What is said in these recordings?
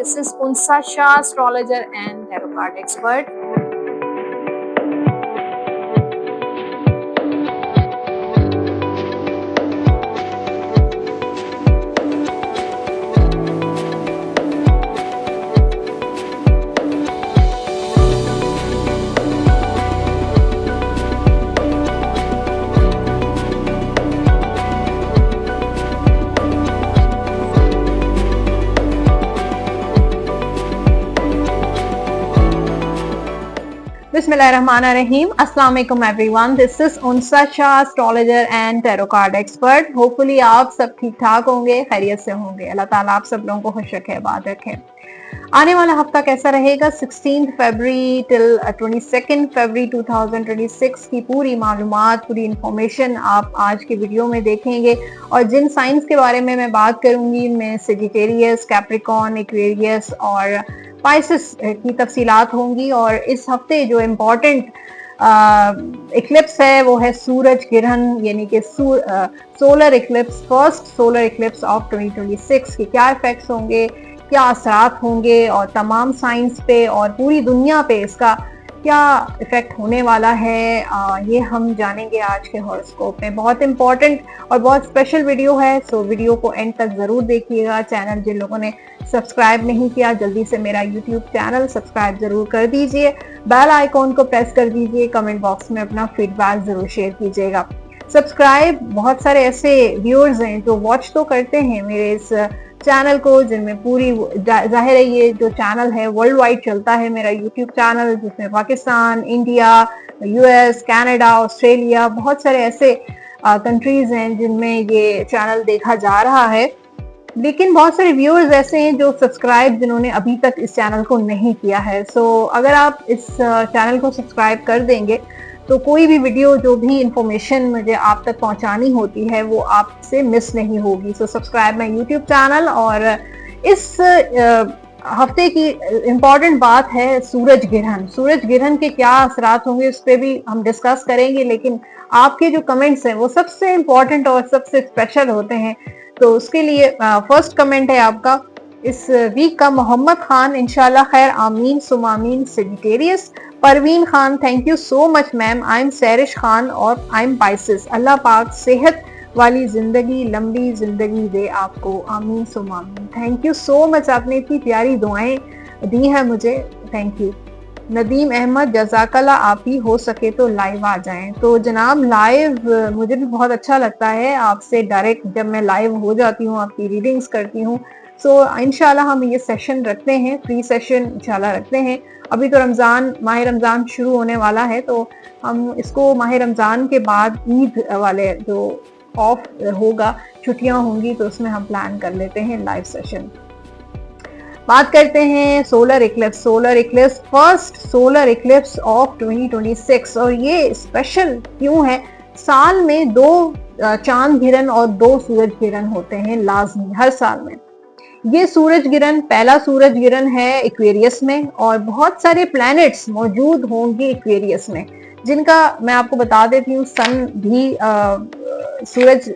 This is Unsa Shah, astrologer and tarot card expert. Bismillahirrahmanirrahim. Assalamu alaikum everyone. This is Unsa Shah, astrologer and tarot card expert. Hopefully आप सब ठीक ठाक होंगे, खैरियत से होंगे। अल्लाह ताला आप सब लोगों को खुश रखे, आबाद रखे। आने वाला हफ्ता कैसा रहेगा? 16 फरवरी टिल 22 फरवरी 2026 की पूरी मालूमात, पूरी इंफॉर्मेशन आप आज के वीडियो में देखेंगे। और जिन साइंस के बारे में मैं बात करूंगी, मैं सेजिटेरियस, कैप्रिकॉर्न, एक्वेरियस और पाइसेस की तफसीलात होंगी। और इस हफ्ते जो इम्पोर्टेंट इक्लिप्स है वो है सूरज ग्रहण, यानी कि solar Eclipse, first solar Eclipse of 2026 के क्या इफेक्ट्स होंगे, क्या असरात होंगे और तमाम साइंस पे और पूरी दुनिया पे इसका क्या इफेक्ट होने वाला है, ये हम जानेंगे आज के हॉरोस्कोप में। बहुत इंपॉर्टेंट और बहुत स्पेशल वीडियो है, सो वीडियो को एंड तक ज़रूर देखिएगा। चैनल जिन लोगों ने सब्सक्राइब नहीं किया, जल्दी से मेरा यूट्यूब चैनल सब्सक्राइब ज़रूर कर दीजिए, बेल आइकॉन को प्रेस कर दीजिए, कमेंट बॉक्स में अपना फीडबैक ज़रूर शेयर कीजिएगा। सब्सक्राइब, बहुत सारे ऐसे व्यूअर्स हैं जो वॉच तो करते हैं मेरे इस चैनल को, जिनमें पूरी जाहिर है ये जो चैनल है वर्ल्ड वाइड चलता है, मेरा यूट्यूब चैनल, जिसमें Pakistan, India, US, Canada, Australia, बहुत सारे ऐसे कंट्रीज हैं जिनमें ये चैनल देखा जा रहा है। लेकिन बहुत सारे व्यूअर्स ऐसे हैं जो सब्सक्राइब जिन्होंने अभी तक इस चैनल को नहीं किया है। सो अगर आप इस चैनल को सब्सक्राइब कर देंगे तो कोई भी वीडियो, जो भी इंफॉर्मेशन मुझे आप तक पहुंचानी होती है वो आपसे मिस नहीं होगी। So subscribe my YouTube channel. और इस हफ्ते की इम्पॉर्टेंट बात है सूरज ग्रहण। सूरज ग्रहण के क्या असरात होंगे उस पर भी हम डिस्कस करेंगे, लेकिन आपके जो कमेंट्स हैं वो सबसे इम्पॉर्टेंट और सबसे स्पेशल होते हैं। तो उसके लिए फर्स्ट कमेंट है आपका इस वीक का, मोहम्मद खान, इंशाल्लाह खैर, आमीन सुमामीन, Sagittarius. Parveen Khan, thank you so much ma'am. I am Sarish Khan और आई एम पाइसेस। अल्लाह पाक सेहत वाली जिंदगी, लंबी जिंदगी दे आपको, आमीन सुमामीन। थैंक यू सो मच, आपने इतनी प्यारी दुआएं दी हैं मुझे, थैंक यू। नदीम अहमद, जज़ाकल्लाह, आप ही हो सके तो लाइव आ जाएं। तो जनाब लाइव मुझे भी बहुत अच्छा लगता है, आपसे डायरेक्ट जब मैं लाइव हो जाती हूँ, आपकी रीडिंग्स करती हूँ। सो इंशाल्लाह हम ये सेशन रखते हैं, फ्री सेशन इंशाल्लाह रखते हैं। अभी तो रमज़ान, माह रमज़ान शुरू होने वाला है, तो हम इसको माह रमज़ान के बाद ईद वाले जो ऑफ होगा, छुट्टियां होंगी, तो उसमें हम प्लान कर लेते हैं लाइव सेशन। बात करते हैं solar Eclipse. Solar Eclipse, first solar Eclipse of 2026। और ये स्पेशल क्यों है? साल में 2 चांद गिरन और 2 सूरज गिरन होते हैं लाजमी हर साल में। ये सूरज गिरन पहला सूरज गिरन है एक्वेरियस में, और बहुत सारे प्लैनेट्स मौजूद होंगे एक्वेरियस में, जिनका मैं आपको बता देती हूँ। सन भी सूरज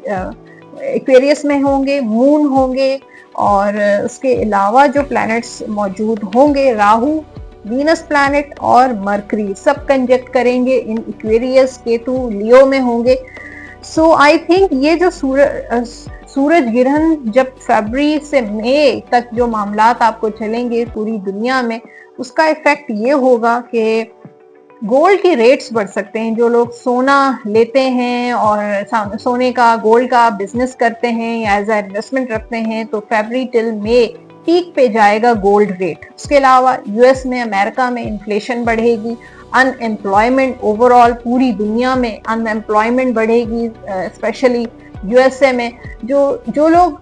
एक्वेरियस में होंगे, मून होंगे, और उसके अलावा जो प्लैनेट्स मौजूद होंगे, राहु, वीनस प्लैनेट और मरकरी, सब कंजक्ट करेंगे इन एक्वेरियस। केतु लियो में होंगे। सो आई थिंक ये जो सूरज ग्रहण जब फरवरी से मई तक जो मामलात आपको चलेंगे पूरी दुनिया में, उसका इफेक्ट ये होगा कि गोल्ड के रेट्स बढ़ सकते हैं। जो लोग सोना लेते हैं और सोने का, गोल्ड का बिजनेस करते हैं या एज ए इन्वेस्टमेंट रखते हैं, तो फरवरी टिल मई पीक पे जाएगा गोल्ड रेट। उसके अलावा यूएस में, अमेरिका में इन्फ्लेशन बढ़ेगी, अनएम्प्लॉयमेंट ओवरऑल पूरी दुनिया में अनएम्प्लॉयमेंट बढ़ेगी, स्पेशली यूएसए में। जो लोग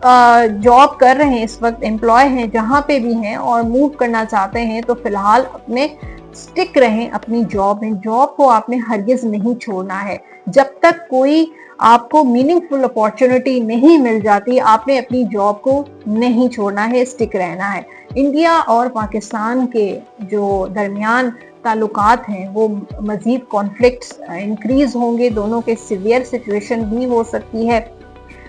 जॉब कर रहे हैं इस वक्त, एम्प्लॉय हैं जहाँ पे भी हैं और मूव करना चाहते हैं, तो फिलहाल अपने स्टिक रहें अपनी जॉब में। जॉब को आपने हरगिज नहीं छोड़ना है। जब तक कोई आपको मीनिंगफुल अपॉर्चुनिटी नहीं मिल जाती, आपने अपनी जॉब को नहीं छोड़ना है, स्टिक रहना है। इंडिया और पाकिस्तान के जो दरमियान ताल्लुकात हैं वो मजीद कॉन्फ्लिक्ट्स इंक्रीज होंगे, दोनों के सिवियर सिचुएशन भी हो सकती है।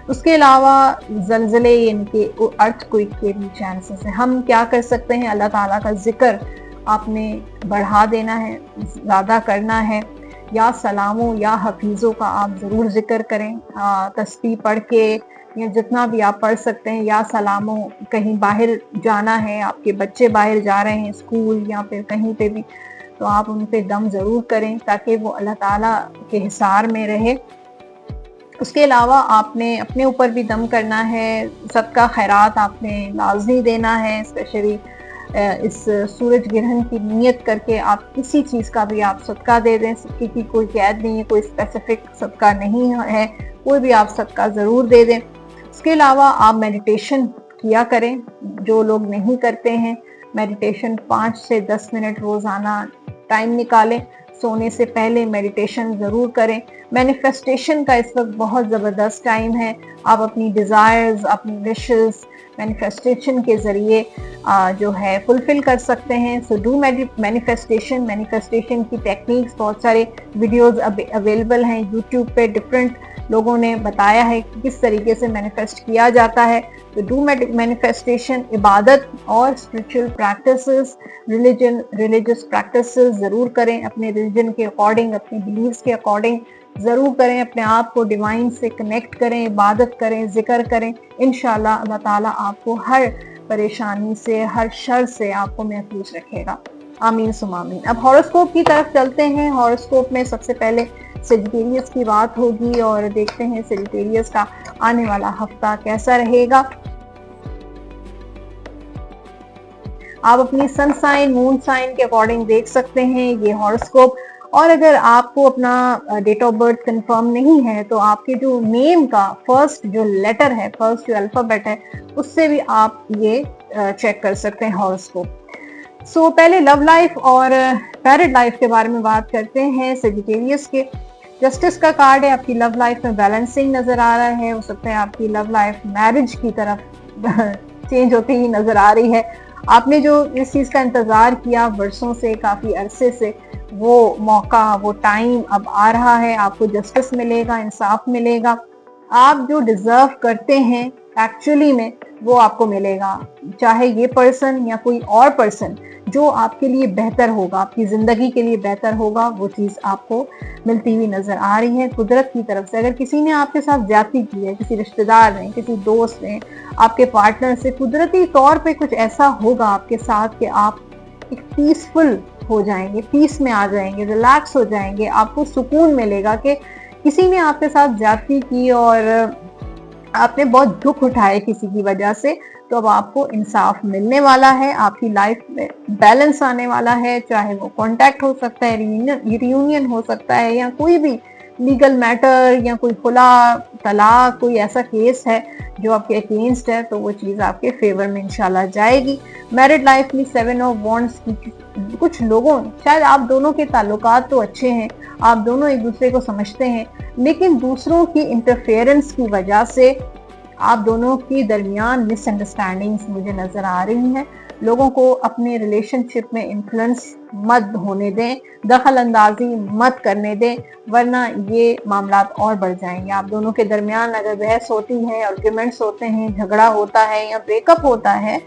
उसके अलावा जलजले यानी कि अर्थक्वेक के भी चांसेस हैं। हम क्या कर सकते हैं, अल्लाह ताला का जिक्र आपने बढ़ा देना है, ज़्यादा करना है, या सलामों या हफीज़ों का आप ज़रूर जिक्र करें। तस्बीह पढ़ के या जितना भी आप पढ़ सकते हैं, या सलामों, कहीं बाहर जाना है, आपके बच्चे बाहर जा रहे हैं स्कूल या फिर कहीं पे भी, तो आप उन पे दम ज़रूर करें ताकि वो अल्लाह ताला के हिसार में रहे। उसके अलावा आपने अपने ऊपर भी दम करना है, सबका खैरात आपने लाजमी देना है, स्पेशली इस सूरज ग्रहण की नियत करके आप किसी चीज़ का भी आप सदका दे दें। सदके की कोई कैद नहीं है, कोई स्पेसिफिक सदका नहीं है, कोई भी आप सदका ज़रूर दे दें। इसके अलावा आप मेडिटेशन किया करें, जो लोग नहीं करते हैं मेडिटेशन 5 से 10 मिनट रोज़ाना टाइम निकालें, सोने से पहले मेडिटेशन ज़रूर करें। मैनिफेस्टेशन का इस वक्त बहुत ज़बरदस्त टाइम है, आप अपनी डिज़ायर्स, अपनी विशेस मैनिफेस्टेशन के ज़रिए जो है फुलफिल कर सकते हैं। सो डू मैनिफेस्टेशन की टेक्निक्स, बहुत सारे वीडियोस अवेलेबल हैं यूट्यूब पे, डिफरेंट लोगों ने बताया है कि किस तरीके से मैनिफेस्ट किया जाता है। तो डू मैनिफेस्टेशन, इबादत और स्पिरिचुअल प्रैक्टिसेस, रिलीजियस प्रैक्टिसेस ज़रूर करें, अपने रिलीजन के अकॉर्डिंग, अपने बिलीव्स के अकॉर्डिंग ज़रूर करें, अपने आप को डिवाइन से कनेक्ट करें, इबादत करें, जिक्र करें। इंशाल्लाह अल्लाह ताला आपको हर परेशानी से, हर शर से आपको महफूज रखेगा। आमीन सुम आमीन। अब हॉरोस्कोप की तरफ चलते हैं। हॉरोस्कोप में सबसे पहले सेजिटेरियस की बात होगी और देखते हैं सेजिटेरियस का आने वाला हफ्ता कैसा रहेगा। आप अपनी सन साइन, मून साइन के अकॉर्डिंग देख सकते हैं ये हॉरोस्कोप। और अगर आपको अपना डेट ऑफ बर्थ कंफर्म नहीं है तो आपके जो नेम का फर्स्ट जो लेटर है, फर्स्ट जो अल्फाबेट है, उससे भी आप ये चेक कर सकते हैं हॉरोस्कोप। सो पहले लव लाइफ और मैरिड लाइफ के बारे में बात करते हैं सेजिटेरियस के। जस्टिस का कार्ड है, आपकी लव लाइफ में बैलेंसिंग नजर आ रहा है। हो सकता है आपकी लव लाइफ मैरिज की तरफ चेंज होती ही नजर आ रही है। आपने जो इस चीज का इंतजार किया वर्षों से, काफी अरसे से, वो मौका, वो टाइम अब आ रहा है। आपको जस्टिस मिलेगा, इंसाफ मिलेगा। आप जो डिजर्व करते हैं एक्चुअली में वो आपको मिलेगा, चाहे ये पर्सन या कोई और पर्सन जो आपके लिए बेहतर होगा, आपकी जिंदगी के लिए बेहतर होगा, वो चीज आपको मिलती हुई नजर आ रही है कुदरत की तरफ से। अगर किसी ने आपके साथ ज्यादती की है, किसी रिश्तेदार ने, किसी दोस्त ने, आपके पार्टनर से, कुदरती तौर पे कुछ ऐसा होगा आपके साथ कि आप एक पीसफुल हो जाएंगे, पीस में आ जाएंगे, रिलैक्स हो जाएंगे। आपको सुकून मिलेगा कि किसी ने आपके साथ ज्यादती की और आपने बहुत दुख उठाए किसी की वजह से, तो अब आपको इंसाफ मिलने वाला है, आपकी लाइफ में बैलेंस आने वाला है। चाहे वो कॉन्टैक्ट हो सकता है, रियूनियन हो सकता है, या कोई भी लीगल मैटर या कोई खुला तलाक, कोई ऐसा केस है जो आपके अगेंस्ट है, तो वो चीज़ आपके फेवर में इंशाल्लाह जाएगी। मैरिड लाइफ में 7 ऑफ वॉन्ड्स की कुछ लोगों, शायद आप दोनों के ताल्लुकात तो अच्छे हैं, आप दोनों एक दूसरे को समझते हैं, लेकिन दूसरों की इंटरफेरेंस की वजह से आप दोनों के दरमियान मिसअंडरस्टैंडिंग्स मुझे नजर आ रही हैं। लोगों को अपने रिलेशनशिप में इन्फ्लुएंस मत होने दें, दखल अंदाजी मत करने दें, वरना ये मामलात और बढ़ जाएंगे। आप दोनों के दरमियान अगर बहस होती है, आर्ग्यूमेंट्स होते हैं, झगड़ा होता है या ब्रेकअप होता है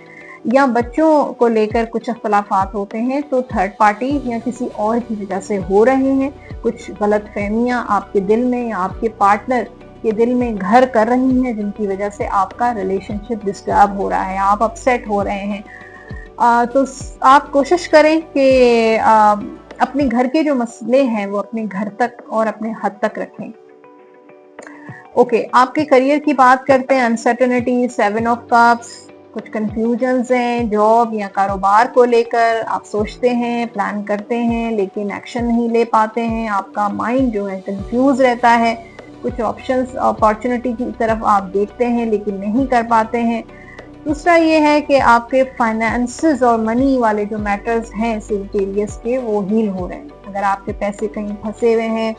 या बच्चों को लेकर कुछ अख्तलाफात होते हैं, तो थर्ड पार्टी या किसी और की वजह से हो रहे हैं। कुछ गलत फहमियाँ आपके दिल में या आपके पार्टनर के दिल में घर कर रही हैं, जिनकी वजह से आपका रिलेशनशिप डिस्टर्ब हो रहा है, आप अपसेट हो रहे हैं। तो आप कोशिश करें कि अपने घर के जो मसले हैं वो अपने घर तक और अपने हद तक रखें। ओके, आपके करियर की बात करते हैं। अनसर्टेनिटी, 7 ऑफ कप्स, कुछ कंफ्यूजन्स हैं जॉब या कारोबार को लेकर। आप सोचते हैं, प्लान करते हैं, लेकिन एक्शन नहीं ले पाते हैं। आपका माइंड जो है कंफ्यूज रहता है। कुछ ऑप्शंस, अपॉर्चुनिटी की तरफ आप देखते हैं लेकिन नहीं कर पाते हैं। दूसरा ये है कि आपके फाइनेंसेस और मनी वाले जो मैटर्स हैं सेजिटेरियस के, वो हील हो रहे हैं। अगर आपके पैसे कहीं फंसे हुए हैं,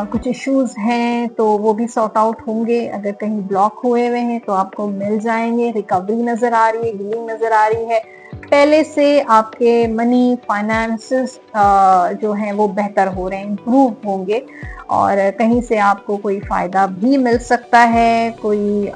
कुछ इश्यूज हैं, तो वो भी सॉर्ट आउट होंगे। अगर कहीं ब्लॉक हुए हुए हैं तो आपको मिल जाएंगे। रिकवरी नजर आ रही है, हीलिंग नजर आ रही है। पहले से आपके मनी फाइनेंसेस जो हैं वो बेहतर हो रहे हैं, इम्प्रूव होंगे, और कहीं से आपको कोई फायदा भी मिल सकता है, कोई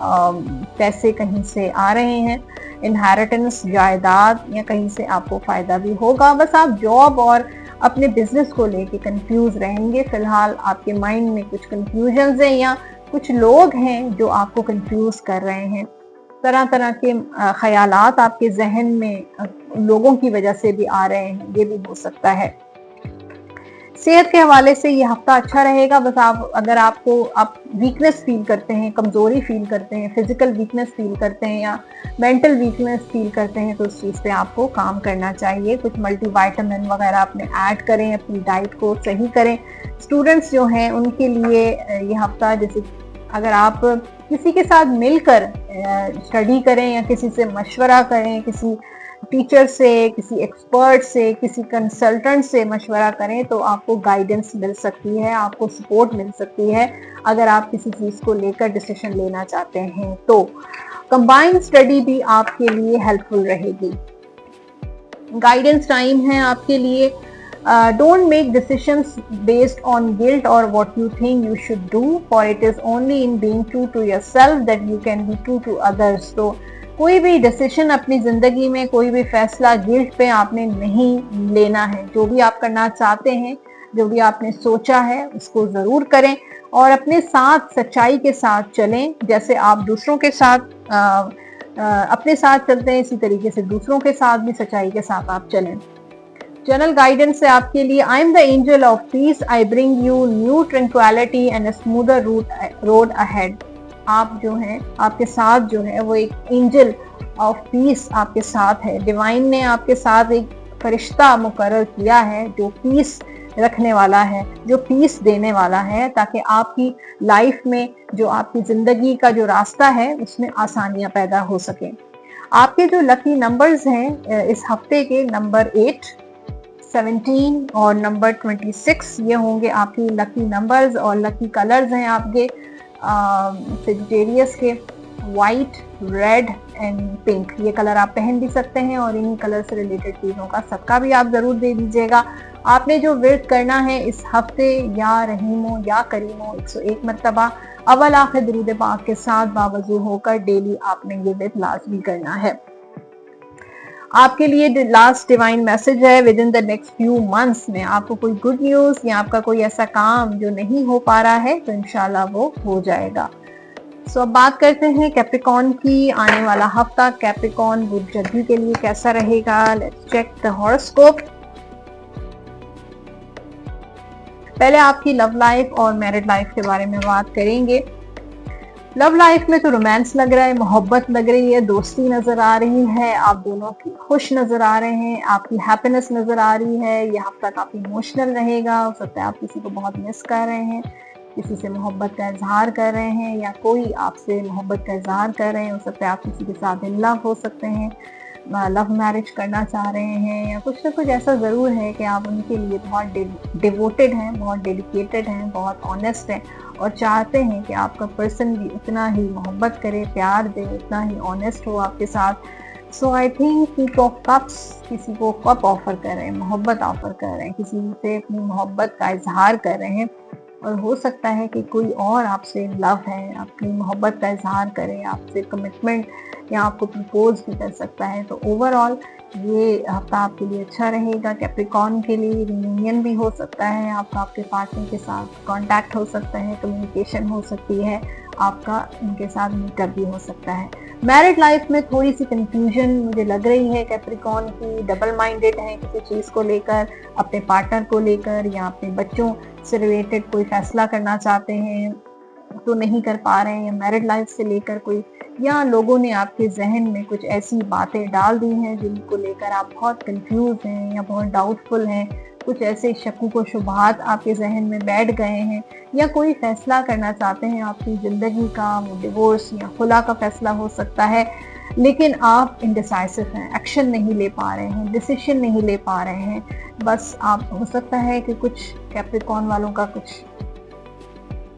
पैसे कहीं से आ रहे हैं, इनहेरिटेंस, जायदाद, या कहीं से आपको फायदा भी होगा। बस आप जॉब और अपने बिजनेस को लेके कंफ्यूज रहेंगे। फिलहाल आपके माइंड में कुछ कंफ्यूजन है या कुछ लोग हैं जो आपको कंफ्यूज कर रहे हैं। तरह तरह के ख्यालात आपके जहन में लोगों की वजह से भी आ रहे हैं, ये भी हो सकता है। सेहत के हवाले से ये हफ्ता अच्छा रहेगा। बस अगर आप वीकनेस फील करते हैं, कमजोरी फील करते हैं, फिजिकल वीकनेस फील करते हैं या मेंटल वीकनेस फील करते हैं, तो उस चीज़ पे आपको काम करना चाहिए। कुछ मल्टीविटामिन वगैरह अपने ऐड करें, अपनी डाइट को सही करें। स्टूडेंट्स जो हैं उनके लिए ये हफ्ता, जैसे अगर आप किसी के साथ मिलकर स्टडी करें या किसी से मशवरा करें, किसी टीचर से, किसी एक्सपर्ट से, किसी कंसल्टेंट से मशवरा करें, तो आपको गाइडेंस मिल सकती है, आपको सपोर्ट मिल सकती है अगर आप किसी चीज़ को लेकर डिसीजन लेना चाहते हैं। तो कंबाइंड स्टडी भी आपके लिए हेल्पफुल रहेगी। गाइडेंस टाइम है आपके लिए। Don't make decisions based on guilt or what you think you should do, for it is only in being true to yourself that you can be true to others. तो कोई भी decision अपनी जिंदगी में, कोई भी फैसला गिल्ट पे आपने नहीं लेना है। जो भी आप करना चाहते हैं, जो भी आपने सोचा है, उसको जरूर करें और अपने साथ सच्चाई के साथ चलें। जैसे आप दूसरों के साथ अपने साथ चलते हैं, इसी तरीके से दूसरों के साथ भी सच्चाई के साथ आप चलें। जनरल गाइडेंस है आपके लिए। I am the angel of peace, I bring you new tranquillity and a smoother road ahead. आप जो हैं, आपके साथ जो है वो एक एंजल ऑफ पीस आपके साथ है। डिवाइन ने आपके साथ एक फरिश्ता मुकर्रर किया है जो पीस रखने वाला है, जो पीस देने वाला है, ताकि आपकी लाइफ में, जो आपकी जिंदगी का जो रास्ता है, उसमें आसानियां पैदा हो सके। आपके जो लकी नंबर्स हैं इस हफ्ते के, नंबर 8, 17 और नंबर 26, ये होंगे आपकी लकी नंबर्स। और लकी कलर्स हैं आपके सेजिटेरियस के वाइट, रेड एंड पिंक। ये कलर आप पहन भी सकते हैं और इन्हीं कलर से रिलेटेड चीज़ों का सदका भी आप ज़रूर दे दीजिएगा। आपने जो विर्द करना है इस हफ्ते, या रहीमो या करीमो 101 मरतबा अवल आखिर दुरूद पाक के साथ बावजू होकर डेली आपने ये विर्द लाजमी करना है। आपके लिए लास्ट डिवाइन मैसेज है, with in the next few months में आपको कोई गुड न्यूज या आपका कोई ऐसा काम जो नहीं हो पा रहा है, तो इंशाल्लाह वो हो जाएगा। सो अब बात करते हैं कैप्रिकॉर्न की। आने वाला हफ्ता कैप्रिकॉर्न बुधजद्दी के लिए कैसा रहेगा। Let's check the horoscope. पहले आपकी लव लाइफ और मैरिड लाइफ के बारे में बात करेंगे। लव लाइफ में तो रोमांस लग रहा है, मोहब्बत लग रही है, दोस्ती नजर आ रही है, आप दोनों की खुश नजर आ रहे हैं, आपकी हैप्पीनेस नजर आ रही है। यह हफ्ता काफी इमोशनल रहेगा। हो सकता है आप किसी को बहुत मिस कर रहे हैं, किसी से मोहब्बत का इजहार कर रहे हैं, या कोई आपसे मोहब्बत का इजहार कर रहे हैं। हो सकता है आप किसी के साथ इन लव हो सकते हैं, लव मैरिज करना चाह रहे हैं, या कुछ ना कुछ ऐसा ज़रूर है कि आप उनके लिए बहुत डिवोटेड हैं, बहुत डेडिकेटेड हैं, बहुत ऑनेस्ट हैं और चाहते हैं कि आपका पर्सन भी उतना ही मोहब्बत करे, प्यार दे, उतना ही ऑनेस्ट हो आपके साथ। So I think page of cups किसी को कप ऑफर कर रहे हैं, मोहब्बत ऑफर कर रहे हैं, किसी से अपनी मोहब्बत का इजहार कर रहे हैं। और हो सकता है कि कोई और आपसे लव है, अपनी मोहब्बत का इजहार करे, आपसे कमिटमेंट या आपको प्रपोज भी कर सकता है। तो ओवरऑल ये हफ्ता आपके लिए अच्छा रहेगा। कैप्रिकॉर्न के लिए रियूनियन भी हो सकता है, आपका आपके पार्टनर के साथ कांटेक्ट हो सकता है, कम्युनिकेशन हो सकती है, आपका उनके साथ मीटअप भी हो सकता है। मैरिड लाइफ में थोड़ी सी कंफ्यूजन मुझे लग रही है कैप्रिकॉर्न की। डबल माइंडेड है किसी चीज़ को लेकर, अपने पार्टनर को लेकर या अपने बच्चों से रिलेटेड कोई फैसला करना चाहते हैं तो नहीं कर पा रहे हैं, मैरिड लाइफ से लेकर कोई, या लोगों ने आपके जहन में कुछ ऐसी बातें डाल दी हैं जिनको लेकर आप बहुत कंफ्यूज हैं या बहुत डाउटफुल हैं, कुछ ऐसे शक्कू शुबहात आपके जहन में बैठ गए हैं, या कोई फैसला करना चाहते हैं आपकी ज़िंदगी का, वो डिवोर्स या खुला का फैसला हो सकता है, लेकिन आप इनडिसाइसिव हैं, एक्शन नहीं ले पा रहे हैं, डिसीजन नहीं ले पा रहे हैं। बस आप, हो सकता है कि कुछ कैप्रिकॉर्न वालों का कुछ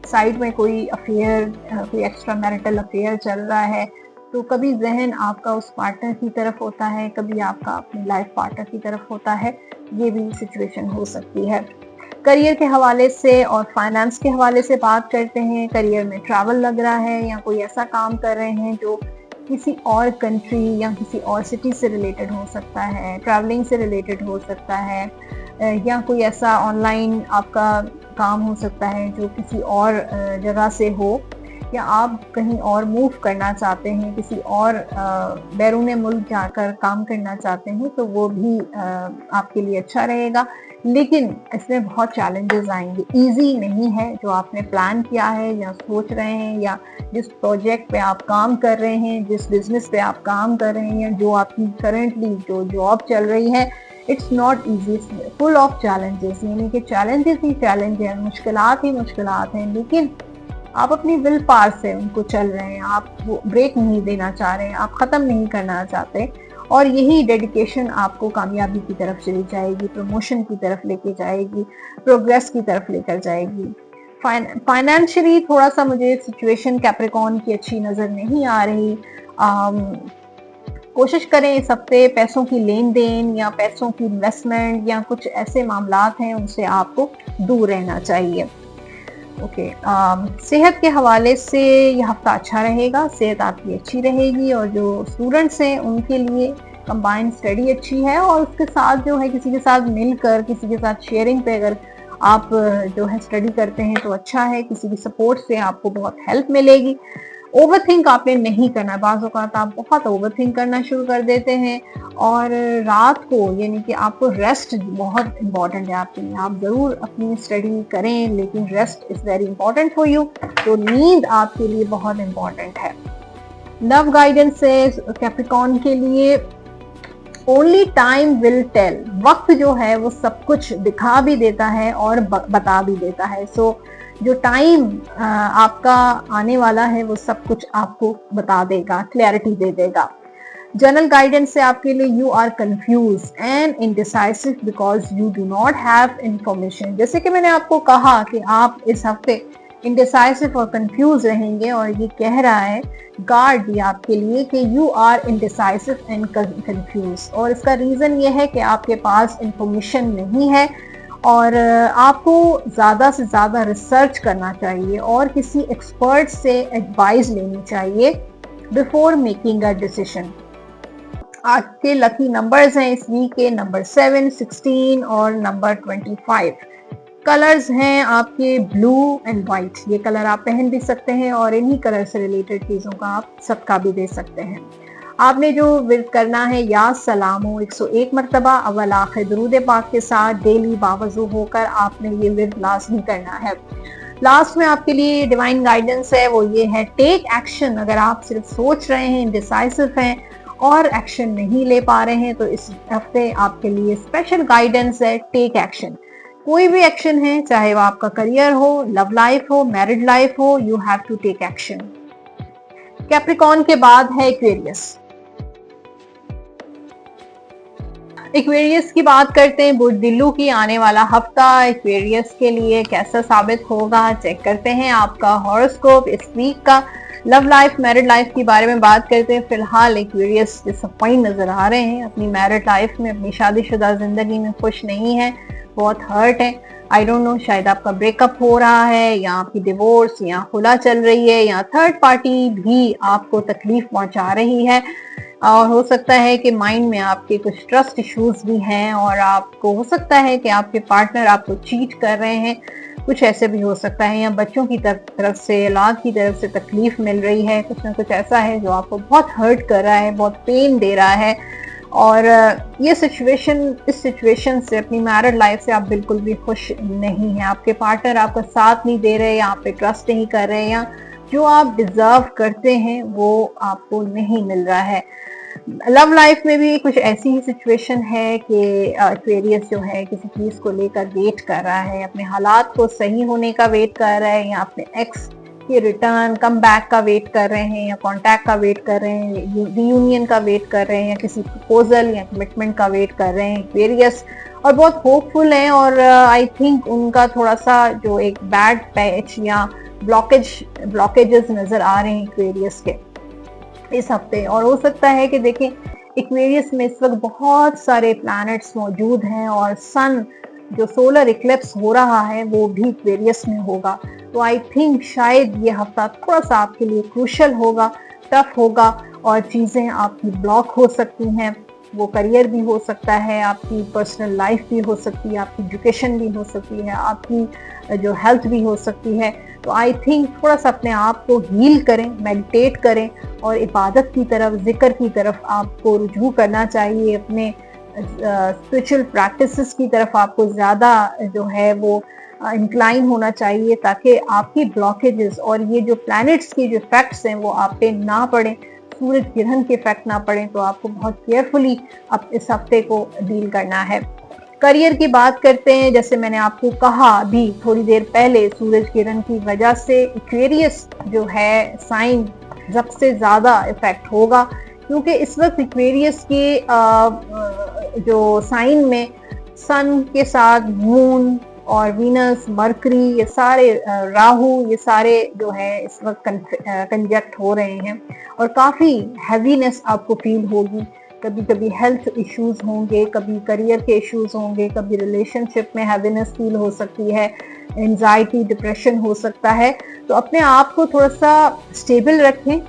साइड में कोई अफेयर, कोई एक्स्ट्रा मैरिटल अफेयर चल रहा है, तो कभी जहन आपका उस पार्टनर की तरफ होता है, कभी आपका अपने लाइफ पार्टनर की तरफ होता है, ये भी सिचुएशन हो सकती है। करियर के हवाले से और फाइनेंस के हवाले से बात करते हैं। करियर में ट्रैवल लग रहा है या कोई ऐसा काम कर रहे हैं जो किसी और कंट्री या किसी और सिटी से रिलेटेड हो सकता है, ट्रैवलिंग से रिलेटेड हो सकता है, या कोई ऐसा ऑनलाइन आपका काम हो सकता है जो किसी और जगह से हो, या आप कहीं और मूव करना चाहते हैं, किसी और बैरून मुल्क जाकर काम करना चाहते हैं, तो वो भी आपके लिए अच्छा रहेगा। लेकिन इसमें बहुत चैलेंजेस आएंगे, इजी नहीं है। जो आपने प्लान किया है या सोच रहे हैं, या जिस प्रोजेक्ट पे आप काम कर रहे हैं, जिस बिजनेस पे आप काम कर रहे हैं, या जो आपकी करंटली जो जॉब चल रही है, it's not easy, full of challenges. यानी कि चैलेंजेस ही चैलेंज है, मुश्किलात ही मुश्किलात हैं, लेकिन आप अपनी विल पावर से उनको चल रहे हैं, आप वो ब्रेक नहीं देना चाह रहे हैं, आप ख़त्म नहीं करना चाहते, और यही डेडिकेशन आपको कामयाबी की तरफ चली जाएगी, प्रमोशन की तरफ लेके जाएगी, प्रोग्रेस की तरफ लेकर जाएगी। फाइनेंशियली थोड़ा सा मुझे सिचुएशन कैप्रिकॉर्न की अच्छी नज़र नहीं आ रही। कोशिश करें इस हफ्ते पैसों की लेन देन या पैसों की इन्वेस्टमेंट या कुछ ऐसे मामलात हैं उनसे आपको दूर रहना चाहिए। ओके, सेहत के हवाले से यह हफ्ता अच्छा रहेगा, सेहत आपकी अच्छी रहेगी, और जो स्टूडेंट्स हैं उनके लिए कंबाइंड स्टडी अच्छी है, और उसके साथ जो है किसी के साथ मिलकर, किसी के साथ शेयरिंग पे अगर आप जो है स्टडी करते हैं तो अच्छा है। किसी की सपोर्ट से आपको बहुत हेल्प मिलेगी। ओवरथिंक आपने नहीं करना। बाज़ औक़ात आप बहुत ओवरथिंक करना शुरू कर देते हैं, और रात को यानी कि आपको रेस्ट बहुत इंपॉर्टेंट है आपके लिए। आप ज़रूर अपनी स्टडी करें, लेकिन rest is very important for you. तो नींद आपके लिए बहुत इंपॉर्टेंट है। लव गाइडेंस से कैप्रिकॉर्न के लिए ओनली टाइम विल टेल। वक्त जो है वो सब कुछ दिखा भी देता है और बता भी देता है। सो जो टाइम आपका आने वाला है वो सब कुछ आपको बता देगा, क्लैरिटी दे देगा। जनरल गाइडेंस से आपके लिए you are confuse and indecisive because you do not have information. जैसे कि मैंने आपको कहा कि आप इस हफ्ते इनडिसाइसिव और कंफ्यूज रहेंगे, और ये कह रहा है गार्ड ये आपके लिए कि you are indecisive and confuse. और इसका रीज़न ये है कि आपके पास इंफॉर्मेशन नहीं है, और आपको ज़्यादा से ज़्यादा रिसर्च करना चाहिए और किसी एक्सपर्ट से एडवाइस लेनी चाहिए बिफोर मेकिंग अ डिसीजन। आज के लकी नंबर्स हैं इस वीक के नंबर 7, 16 और नंबर 25। कलर्स हैं आपके ब्लू एंड वाइट। ये कलर आप पहन भी सकते हैं, और इन्हीं कलर से रिलेटेड चीज़ों का आप सदका भी दे सकते हैं। आपने जो विर्द करना है, या सलामो 101 मरतबा अव्वल आखिर दुरूद पाक के साथ डेली बावजू होकर आपने ये विर्द लाज़मी करना है। लास्ट में आपके लिए डिवाइन गाइडेंस है, वो ये है टेक एक्शन। अगर आप सिर्फ सोच रहे हैं, इंडिसाइसिव हैं और एक्शन नहीं ले पा रहे हैं, तो इस हफ्ते आपके लिए स्पेशल गाइडेंस है टेक एक्शन। कोई भी एक्शन है, चाहे वो आपका करियर हो, लव लाइफ हो, मैरिड लाइफ हो, you have to take action. Capricorn के बाद है एक्वेरियस। एक्वेरियस की बात करते हैं, बुधदिलू की आने वाला हफ्ता एक्वेरियस के लिए कैसा साबित होगा। चेक करते हैं आपका हॉरोस्कोप इस वीक का। लव लाइफ, मैरिड लाइफ के बारे में बात करते हैं। फिलहाल एक्वेरियस डिसअपॉइंट नजर आ रहे हैं अपनी मैरिड लाइफ में, अपनी शादीशुदा जिंदगी में खुश नहीं है, बहुत हर्ट है। आई डोंट नो, शायद आपका ब्रेकअप हो रहा है, या आपकी डिवोर्स या खुला चल रही है, या थर्ड पार्टी भी आपको तकलीफ पहुंचा रही है, और हो सकता है कि माइंड में आपके कुछ ट्रस्ट इश्यूज भी हैं, और आपको हो सकता है कि आपके पार्टनर आपको चीट कर रहे हैं, कुछ ऐसे भी हो सकता है, या बच्चों की तरफ से, औलाद की तरफ से तकलीफ मिल रही है। कुछ ना कुछ ऐसा है जो आपको बहुत हर्ट कर रहा है, बहुत पेन दे रहा है, और ये इस सिचुएशन से, अपनी मैरिड लाइफ से आप बिल्कुल भी खुश नहीं हैं। आपके पार्टनर आपका साथ नहीं दे रहे, या आप पे ट्रस्ट नहीं कर रहे, या जो आप डिजर्व करते हैं वो आपको नहीं मिल रहा है। लव लाइफ में भी कुछ ऐसी ही सिचुएशन है कि एक्वेरियस जो है किसी चीज़ को लेकर वेट कर रहा है, अपने हालात को सही होने का वेट कर रहा है, या अपने एक्स के रिटर्न, कम बैक का वेट कर रहे हैं, या कॉन्टैक्ट का वेट कर रहे हैं, रियूनियन का वेट कर रहे हैं, या किसी प्रपोजल या कमिटमेंट का वेट कर रहे हैं एक्वेरियस, और बहुत होपफुल हैं। और आई थिंक उनका थोड़ा सा जो एक बैड पैच या ब्लॉकेजेस नज़र आ रहे हैं एक्वेरियस के। इस हफ्ते। और हो सकता है कि देखें एक्वेरियस में इस वक्त बहुत सारे प्लैनेट्स मौजूद हैं और सन जो सोलर इक्लिप्स हो रहा है वो भी एक्वेरियस में होगा। तो आई थिंक शायद ये हफ्ता थोड़ा सा आपके लिए क्रूशल होगा, टफ होगा और चीज़ें आपकी ब्लॉक हो सकती हैं। वो करियर भी हो सकता है, आपकी पर्सनल लाइफ भी हो सकती है, आपकी एजुकेशन भी हो सकती है, आपकी जो हेल्थ भी हो सकती है। तो आई थिंक थोड़ा सा अपने आप को हील करें, मेडिटेट करें और इबादत की तरफ, जिक्र की तरफ आपको रुजू करना चाहिए। अपने स्पिरिचुअल प्रैक्टिसेस की तरफ आपको ज़्यादा जो है वो इंक्लाइन होना चाहिए, ताकि आपकी ब्लॉकेजेस और ये जो प्लैनेट्स के जो इफेक्ट्स हैं वो आप पे ना पड़े, सूरज ग्रहण के इफेक्ट ना पड़े। तो आपको बहुत केयरफुली अब इस हफ्ते को डील करना है। करियर की बात करते हैं, जैसे मैंने आपको कहा अभी थोड़ी देर पहले, सूरज किरण की वजह से एक्वेरियस जो है साइन सबसे ज़्यादा इफेक्ट होगा, क्योंकि इस वक्त एक्वेरियस के जो साइन में सन के साथ मून और वीनस, मरकरी, ये सारे राहु, ये सारे जो है इस वक्त कंजक्ट हो रहे हैं और काफ़ी हैवीनेस आपको फील होगी। कभी कभी हेल्थ इश्यूज होंगे, कभी करियर के इश्यूज होंगे, कभी रिलेशनशिप में हैवीनेस फील हो सकती है, एंजाइटी, डिप्रेशन हो सकता है। तो अपने आप को थोड़ा सा स्टेबल रखें,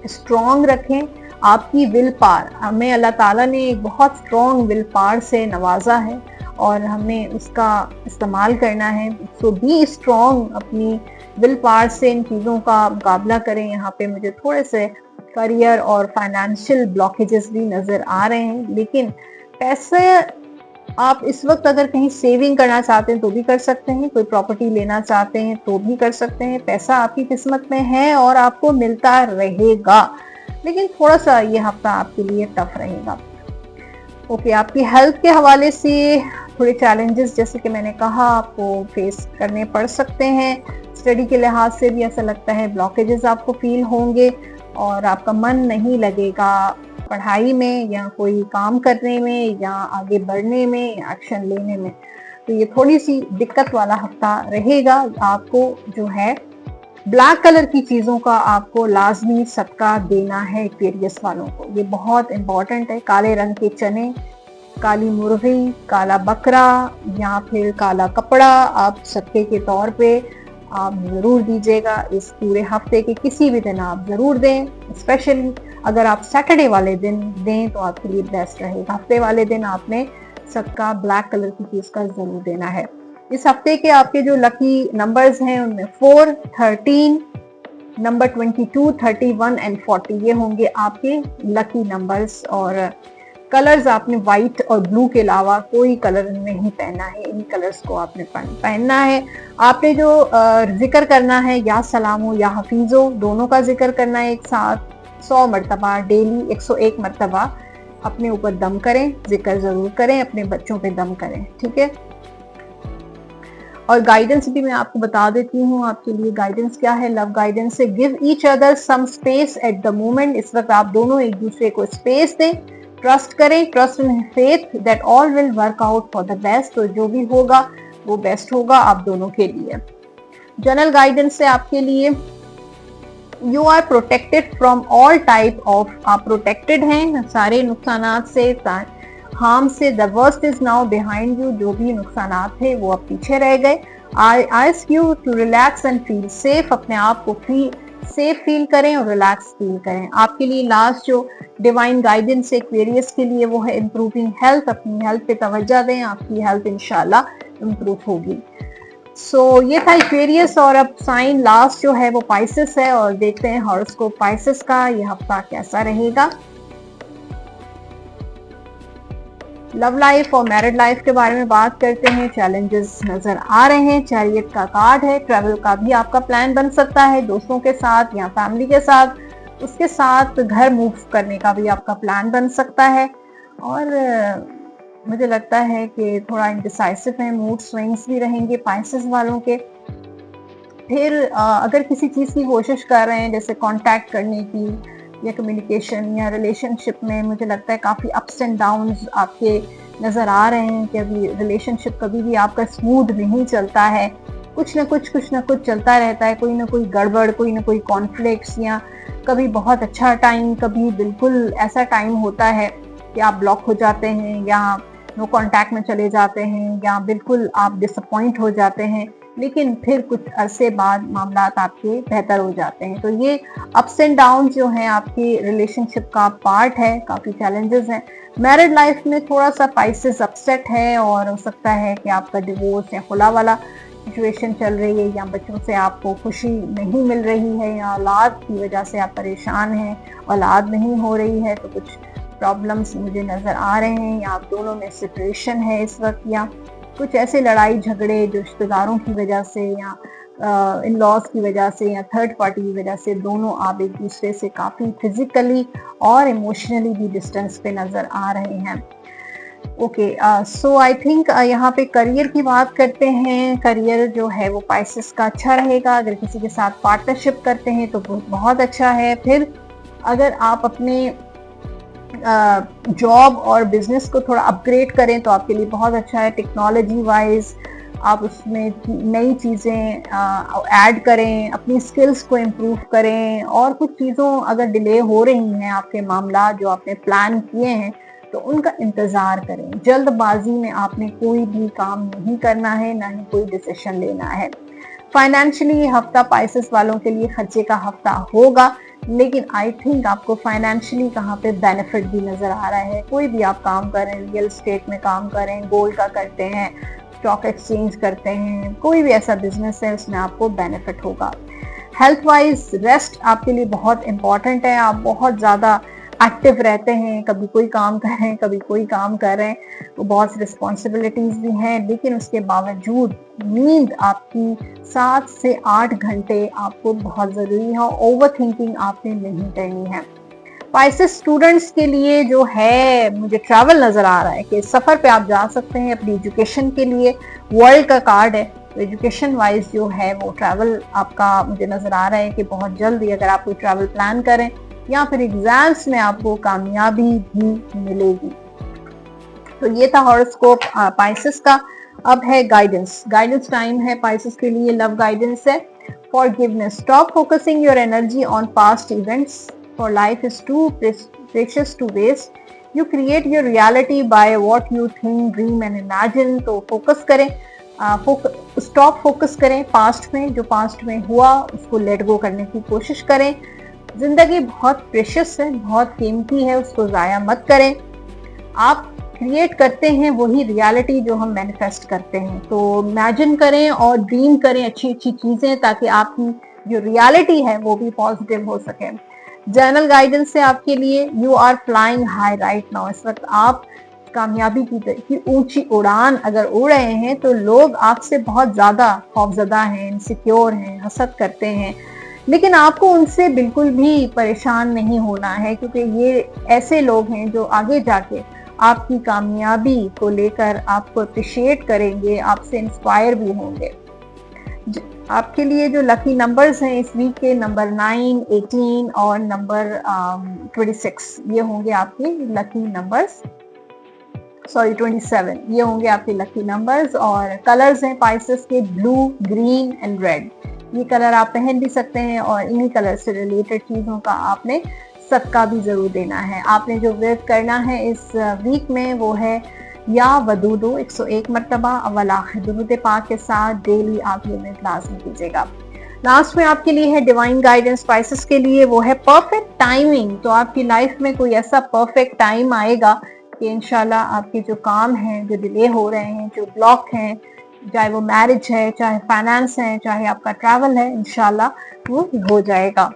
स्ट्रॉन्ग रखें। आपकी विल पावर, हमें अल्लाह ताला ने एक बहुत स्ट्रॉन्ग विल पावर से नवाजा है और हमें उसका इस्तेमाल करना है। सो बी स्ट्रॉन्ग, अपनी विल पावर से इन चीज़ों का मुकाबला करें। यहाँ पे मुझे थोड़े से करियर और फाइनेंशियल ब्लॉकेजेस भी नज़र आ रहे हैं, लेकिन पैसे आप इस वक्त अगर कहीं सेविंग करना चाहते हैं तो भी कर सकते हैं, कोई प्रॉपर्टी लेना चाहते हैं तो भी कर सकते हैं। पैसा आपकी किस्मत में है और आपको मिलता रहेगा, लेकिन थोड़ा सा ये हफ्ता आपके लिए टफ रहेगा। ओके, आपकी हेल्थ के हवाले से थोड़े चैलेंजेस, जैसे कि मैंने कहा, आपको फेस करने पड़ सकते हैं। स्टडी के लिहाज से भी ऐसा लगता है ब्लॉकेजेस आपको फील होंगे और आपका मन नहीं लगेगा पढ़ाई में या कोई काम करने में या आगे बढ़ने में या एक्शन लेने में। तो ये थोड़ी सी दिक्कत वाला हफ्ता रहेगा। आपको जो है ब्लैक कलर की चीज़ों का आपको लाजमी सदका देना है एक्वेरियस वालों को, ये बहुत इम्पॉर्टेंट है। काले रंग के चने, काली मुर्गी, काला बकरा या फिर काला कपड़ा आप सदके के तौर पे आप ज़रूर दीजिएगा। इस पूरे हफ्ते के किसी भी दिन आप ज़रूर दें, स्पेशली अगर आप सैटरडे वाले दिन दें तो आपके लिए बेस्ट रहेगा। हफ्ते वाले दिन आपने सदका ब्लैक कलर की चीज़ का ज़रूर देना है। इस हफ्ते के आपके जो लकी नंबर्स हैं उनमें 4, 13, नंबर 22, 31 एंड 40 ये होंगे आपके लकी नंबर्स। और कलर्स आपने व्हाइट और ब्लू के अलावा कोई कलर नहीं पहनना है, इन कलर्स को आपने पहनना है। आपने जो जिक्र करना है, या सलामो या हफीज़ो, दोनों का जिक्र करना है एक साथ 100 मरतबा डेली, 101 मरतबा अपने ऊपर दम करें, जिक्र ज़रूर करें, अपने बच्चों पे दम करें, ठीक है। और गाइडेंस भी मैं आपको बता देती हूँ आपके लिए। गाइडेंस क्या है? लव गाइडेंस से give each other some space at the moment. इस वक्त आप दोनों एक दूसरे को स्पेस दें, ट्रस्ट करें, trust in faith that all will work out for the best. तो जो भी होगा वो बेस्ट होगा आप दोनों के लिए। जनरल गाइडेंस से आपके लिए, you are protected from all type of, आप प्रोटेक्टेड हैं सारे नुकसानात से, हार्म से। The worst is now behind you, जो भी नुकसानात थे वो अब पीछे रह गए। I ask you to relax and feel safe, अपने आप को सेफ फील करें और रिलैक्स फील करें। आपके लिए लास्ट जो डिवाइन गाइडेंस एक्वेरियस के लिए वो है इम्प्रूविंग हेल्थ। अपनी हेल्थ पे तवज्जो दें, आपकी हेल्थ इंशाल्लाह इम्प्रूव होगी। सो ये था एक्वेरियस। और अब साइन लास्ट जो है वो पाइसेस है और देखते हैं हॉरोस्कोप पाइसेस का ये हफ्ता कैसा रहेगा। लव लाइफ और मैरिड लाइफ के बारे में बात करते हैं। चैलेंजेस नजर आ रहे हैं। चैरियट का कार्ड है। ट्रैवल का भी आपका प्लान बन सकता है, दोस्तों के साथ या फैमिली के साथ। उसके साथ घर मूव करने का भी आपका प्लान बन सकता है। और मुझे लगता है कि थोड़ा इंडिसाइसिव है, मूड स्विंग्स भी रहेंगे पाइसेस वालों के। फिर अगर किसी चीज़ की कोशिश कर रहे हैं, जैसे कांटेक्ट करने की या कम्युनिकेशन या रिलेशनशिप में, मुझे लगता है काफ़ी अप्स एंड डाउन्स आपके नज़र आ रहे हैं कि अभी रिलेशनशिप कभी भी आपका स्मूथ नहीं चलता है। कुछ ना कुछ चलता रहता है, कोई ना कोई गड़बड़, कोई ना कोई कॉन्फ्लिक्ट्स, या कभी बहुत अच्छा टाइम, कभी बिल्कुल ऐसा टाइम होता है कि आप ब्लॉक हो जाते हैं या नो कांटेक्ट में चले जाते हैं या बिल्कुल आप डिसअपॉइंट हो जाते हैं, लेकिन फिर कुछ अरसे बाद मामला आपके बेहतर हो जाते हैं। तो ये अप्स एंड डाउन जो हैं आपकी रिलेशनशिप का पार्ट है, काफ़ी चैलेंजेस हैं। मैरिड लाइफ में थोड़ा सा पाइसेस अपसेट है और हो सकता है कि आपका डिवोर्स या खुला वाला सिचुएशन चल रही है, या बच्चों से आपको खुशी नहीं मिल रही है, या औलाद की वजह से आप परेशान हैं, औलाद नहीं हो रही है, तो कुछ प्रॉब्लम्स मुझे नज़र आ रहे हैं, या आप दोनों में सिचुएशन है इस वक्त, या कुछ ऐसे लड़ाई झगड़े जो रिश्तेदारों की वजह से या इन लॉज की वजह से या थर्ड पार्टी की वजह से दोनों आप एक दूसरे से काफ़ी फिजिकली और इमोशनली भी डिस्टेंस पे नज़र आ रहे हैं। ओके, सो आई थिंक यहाँ पे करियर की बात करते हैं। करियर जो है वो पाइसेस का अच्छा रहेगा। अगर किसी के साथ पार्टनरशिप करते हैं तो बहुत अच्छा है। फिर अगर आप अपने जॉब और बिजनेस को थोड़ा अपग्रेड करें तो आपके लिए बहुत अच्छा है। टेक्नोलॉजी वाइज आप उसमें नई चीज़ें ऐड करें, अपनी स्किल्स को इम्प्रूव करें, और कुछ चीज़ों अगर डिले हो रही हैं आपके मामला जो आपने प्लान किए हैं तो उनका इंतज़ार करें। जल्दबाजी में आपने कोई भी काम नहीं करना है, ना ही कोई डिसीजन लेना है। फाइनेंशियली हफ्ता पाइसेस वालों के लिए खर्चे का हफ्ता होगा, लेकिन आई थिंक आपको फाइनेंशियली कहाँ पे बेनिफिट भी नज़र आ रहा है। कोई भी आप काम करें, रियल स्टेट में काम करें, गोल्ड का करते हैं, स्टॉक एक्सचेंज करते हैं, कोई भी ऐसा बिजनेस है उसमें आपको बेनिफिट होगा। हेल्थ वाइज रेस्ट आपके लिए बहुत इंपॉर्टेंट है। आप बहुत ज़्यादा एक्टिव रहते हैं, कभी कोई काम कर रहे हैं, कभी कोई काम कर रहे हैं, तो बहुत सी रिस्पॉन्सिबिलिटीज भी हैं, लेकिन उसके बावजूद नींद आपकी 7 से 8 घंटे आपको बहुत ज़रूरी है। ओवर थिंकिंग आपने नहीं करनी है। पाइसेस स्टूडेंट्स के लिए जो है मुझे ट्रैवल नज़र आ रहा है कि सफ़र पे आप जा सकते हैं अपनी एजुकेशन के लिए। वर्ल्ड का कार्ड है, तो एजुकेशन वाइज जो है वो ट्रैवल आपका मुझे नज़र आ रहा है कि बहुत जल्दी अगर आप कोई ट्रैवल प्लान करें या फिर एग्जाम्स में आपको कामयाबी भी मिलेगी। तो ये था हॉरोस्कोप पाइसेस का। अब है गाइडेंस। गाइडेंस टाइम है पाइसेस के लिए। लव गाइडेंस है। Forgiveness. Stop focusing your energy on past events, for life is too precious to waste. You create your reality by what you think, dream and imagine. तो focus करें, stop focus करें past में, जो past में हुआ उसको let go करने की कोशिश करें। जिंदगी बहुत प्रेशियस है, बहुत कीमती है, उसको ज़ाया मत करें। आप क्रिएट करते हैं वही रियलिटी जो हम मैनिफेस्ट करते हैं। तो इमेजिन करें और ड्रीम करें अच्छी अच्छी चीज़ें, ताकि आपकी जो रियलिटी है वो भी पॉजिटिव हो सके। जर्नल गाइडेंस है आपके लिए। You are flying high right now. इस वक्त आप कामयाबी की ऊंची उड़ान अगर उड़ रहे हैं तो लोग आपसे बहुत ज़्यादा खौफजदा हैं, इनसिक्योर हैं, हसद करते हैं, लेकिन आपको उनसे बिल्कुल भी परेशान नहीं होना है, क्योंकि ये ऐसे लोग हैं जो आगे जाके आपकी कामयाबी को लेकर आपको अप्रिशिएट करेंगे, आपसे इंस्पायर भी होंगे। आपके लिए जो लकी नंबर्स हैं इस वीक के, नंबर 9, 18 और नंबर 26, ये होंगे आपके लकी नंबर्स। सॉरी 27, ये होंगे आपके लकी नंबर्स। और कलर्स हैं पाइसेस के ब्लू, ग्रीन एंड रेड। ये कलर आप पहन भी सकते हैं और इन्हीं कलर से रिलेटेड चीज़ों का आपने सदका भी ज़रूर देना है। आपने जो व्रत करना है इस वीक में वो है या वदूदो 101 मरतबा अव्वल आखिर दुरूद पाक के साथ डेली आप ये व्रत लाज़मी कीजिएगा। लास्ट में आपके लिए है डिवाइन गाइडेंस पाइसेस के लिए, वो है परफेक्ट टाइमिंग। तो आपकी लाइफ में कोई ऐसा परफेक्ट टाइम आएगा कि इंशाल्लाह आपके जो काम हैं, जो डिले हो रहे हैं, जो ब्लॉक हैं, चाहे वो मैरिज है, चाहे फाइनेंस है, चाहे आपका ट्रैवल है, इंशाल्लाह वो हो जाएगा।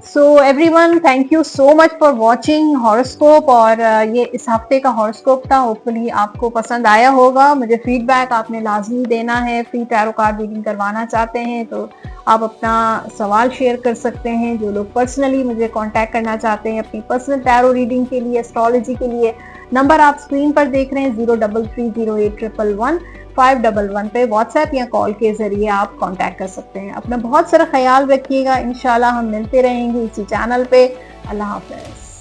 So everyone, thank you so much for watching horoscope. और ये इस हफ्ते का हॉरोस्कोप था। होपफुली आपको पसंद आया होगा। मुझे फीडबैक आपने लाजमी देना है। फ्री टैरो कार्ड रीडिंग करवाना चाहते हैं तो आप अपना सवाल शेयर कर सकते हैं। जो लोग पर्सनली मुझे कांटेक्ट करना चाहते हैं अपनी पर्सनल टैरो रीडिंग के लिए, एस्ट्रोलॉजी के लिए, नंबर आप स्क्रीन पर देख रहे हैं 033081111511 पे व्हाट्सएप या कॉल के जरिए आप कांटेक्ट कर सकते हैं। अपना बहुत सारा ख्याल रखिएगा। इंशाल्लाह हम मिलते रहेंगे इसी चैनल पे। अल्लाह हाफ़िज़।